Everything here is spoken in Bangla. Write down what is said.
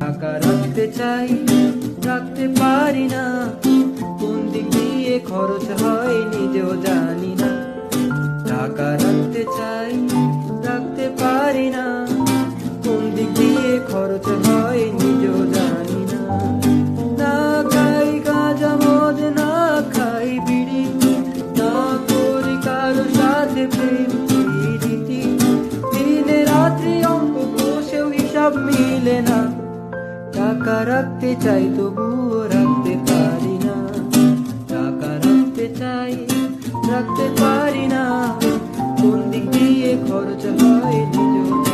টাকা রাখতে চাই, রাখতে পারি না, কোন দিক দিয়ে খরচ হয় নিজেও জানি না। টাকা রাখতে চাই, রাখতে পারি না, কোন দিক দিয়ে খরচ হয় নিজেও জানি না। না খাই গাঁজা মদ, না খাই বিড়ি, না করি কারো সাথে প্রেম প্রীতি। দিনে রাত্রি অঙ্ক কষেও হিসাব মিলে না। টাকা রাখতে চাই তবুও রাখতে পারি না। টাকা রাখতে চাই, রাখতে পারি না, কোন দিক দিয়ে খরচ হয় নিজেও